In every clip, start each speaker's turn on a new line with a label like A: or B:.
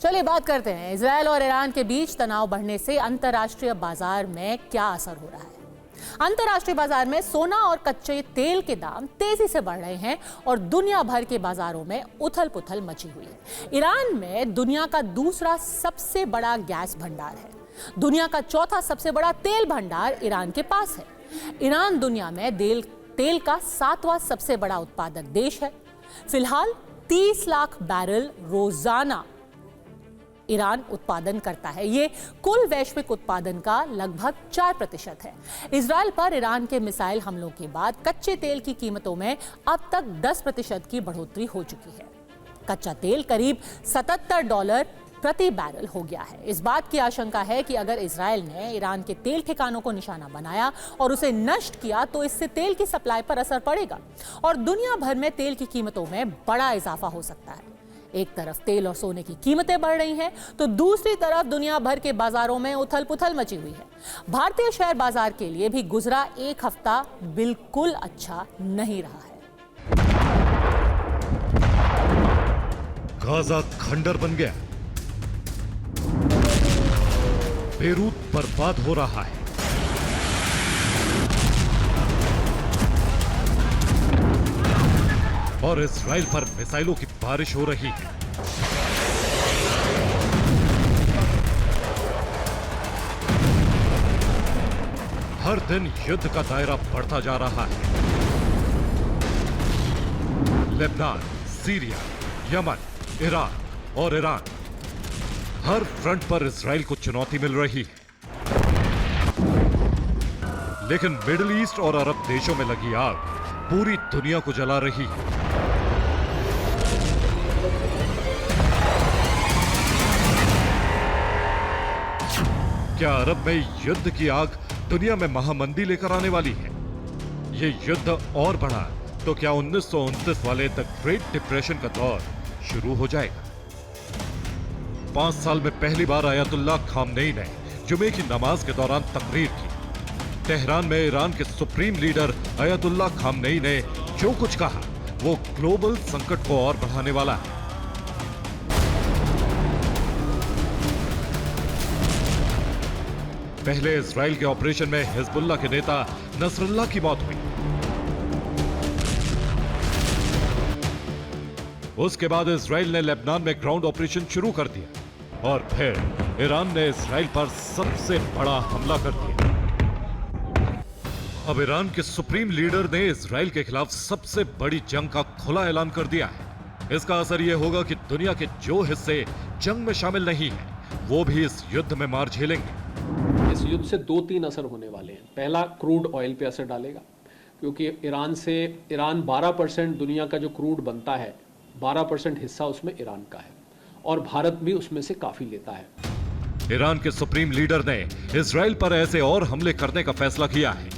A: चलिए बात करते हैं इजरायल और ईरान के बीच तनाव बढ़ने से अंतर्राष्ट्रीय बाजार में क्या असर हो रहा है। अंतर्राष्ट्रीय बाजार में सोना और कच्चे तेल के दाम तेजी से बढ़ रहे हैं और दुनिया भर के बाजारों में उथल-पुथल मची हुई है। ईरान में दुनिया का दूसरा सबसे बड़ा गैस भंडार है। दुनिया का चौथा सबसे बड़ा तेल भंडार ईरान के पास है। ईरान दुनिया में तेल का 7वां सबसे बड़ा उत्पादक देश है। फिलहाल 30 लाख बैरल रोजाना ईरान उत्पादन करता है। ये कुल वैश्विक उत्पादन का लगभग 4% है। इजरायल पर ईरान के मिसाइल हमलों के बाद कच्चे तेल की कीमतों में अब तक 10% की बढ़ोतरी हो चुकी है। कच्चा तेल करीब $77 प्रति बैरल हो गया है। इस बात की आशंका है कि अगर इजरायल ने ईरान के तेल ठिकानों को निशाना बनाया और उसे नष्ट किया तो इससे तेल की सप्लाई पर असर पड़ेगा और दुनिया भर में तेल की कीमतों में बड़ा इजाफा हो सकता है। एक तरफ तेल और सोने की कीमतें बढ़ रही हैं तो दूसरी तरफ दुनिया भर के बाजारों में उथल-पुथल मची हुई है। भारतीय शेयर बाजार के लिए भी गुजरा एक हफ्ता बिल्कुल अच्छा नहीं रहा है।
B: गाजा खंडर बन गया, बेरूत बर्बाद हो रहा है, और इजराइल पर मिसाइलों की बारिश हो रही है। हर दिन युद्ध का दायरा बढ़ता जा रहा है। लेबनान, सीरिया, यमन, इराक और ईरान, हर फ्रंट पर इजराइल को चुनौती मिल रही है। लेकिन मिडिल ईस्ट और अरब देशों में लगी आग पूरी दुनिया को जला रही है। क्या अरब में युद्ध की आग दुनिया में महामंदी लेकर आने वाली है? ये युद्ध और बढ़ा तो क्या 1929 वाले द ग्रेट डिप्रेशन का दौर शुरू हो जाएगा? 5 साल में पहली बार अयतुल्लाह खामनेई ने जुमे की नमाज के दौरान तकरीर की। तेहरान में ईरान के सुप्रीम लीडर अयतुल्लाह खामनेई ने जो कुछ कहा वो ग्लोबल संकट को और बढ़ाने वाला है। पहले इजराइल के ऑपरेशन में हिजबुल्लाह के नेता नसरुल्लाह की मौत हुई। उसके बाद इजराइल ने लेबनान में ग्राउंड ऑपरेशन शुरू कर दिया और फिर ईरान ने इजराइल पर सबसे बड़ा हमला कर दिया। अब ईरान के सुप्रीम लीडर ने इजराइल के खिलाफ सबसे बड़ी जंग का खुला ऐलान कर दिया है। इसका असर यह होगा कि दुनिया के जो हिस्से जंग में शामिल नहीं हैं, वो भी इस युद्ध में मार झेलेंगे।
C: इस युद्ध से 2-3 असर होने वाले हैं। पहला, क्रूड ऑयल पे असर डालेगा, क्योंकि ईरान 12% दुनिया का जो क्रूड बनता है, 12% हिस्सा उसमें ईरान का है और भारत भी उसमें से काफी लेता है।
B: ईरान के सुप्रीम लीडर ने इजराइल पर ऐसे और हमले करने का फैसला किया है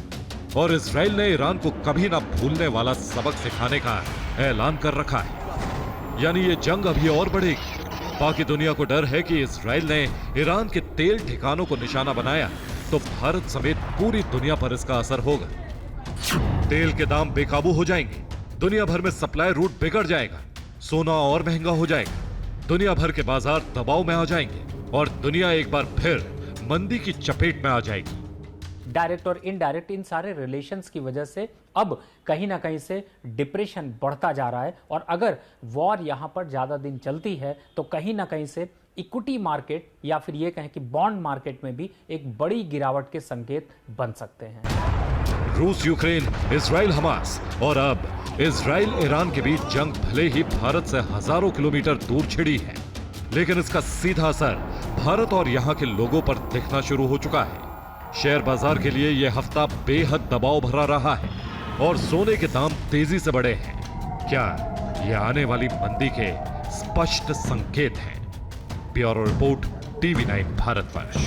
B: और इजराइल ने ईरान को कभी ना भूलने वाला सबक सिखाने का ऐलान कर रखा है। यानी ये जंग अभी और बढ़ेगी। बाकी दुनिया को डर है कि इजराइल ने ईरान के तेल ठिकानों को निशाना बनाया तो भारत समेत पूरी दुनिया पर इसका असर होगा। तेल के दाम बेकाबू हो जाएंगे, दुनिया भर में सप्लाई रूट बिगड़ जाएगा, सोना और महंगा हो जाएगा, दुनिया भर के बाजार दबाव में आ जाएंगे और दुनिया एक बार फिर मंदी की चपेट में आ जाएगी।
D: डायरेक्ट और इनडायरेक्ट इन सारे रिलेशंस की वजह से अब कहीं ना कहीं से डिप्रेशन बढ़ता जा रहा है और अगर वॉर यहां पर ज्यादा दिन चलती है तो कहीं ना कहीं से इक्विटी मार्केट या फिर ये कहें कि बॉन्ड मार्केट में भी एक बड़ी गिरावट के संकेत बन सकते हैं।
B: रूस यूक्रेन, इजराइल हमास और अब इजराइल ईरान के बीच जंग भले ही भारत से हजारों किलोमीटर दूर छिड़ी है, लेकिन इसका सीधा असर भारत और यहाँ के लोगों पर दिखना शुरू हो चुका है। शेयर बाजार के लिए यह हफ्ता बेहद दबाव भरा रहा है और सोने के दाम तेजी से बढ़े हैं। क्या ये आने वाली मंदी के स्पष्ट संकेत हैं? Bureau report, TV9 Bharatvarsh.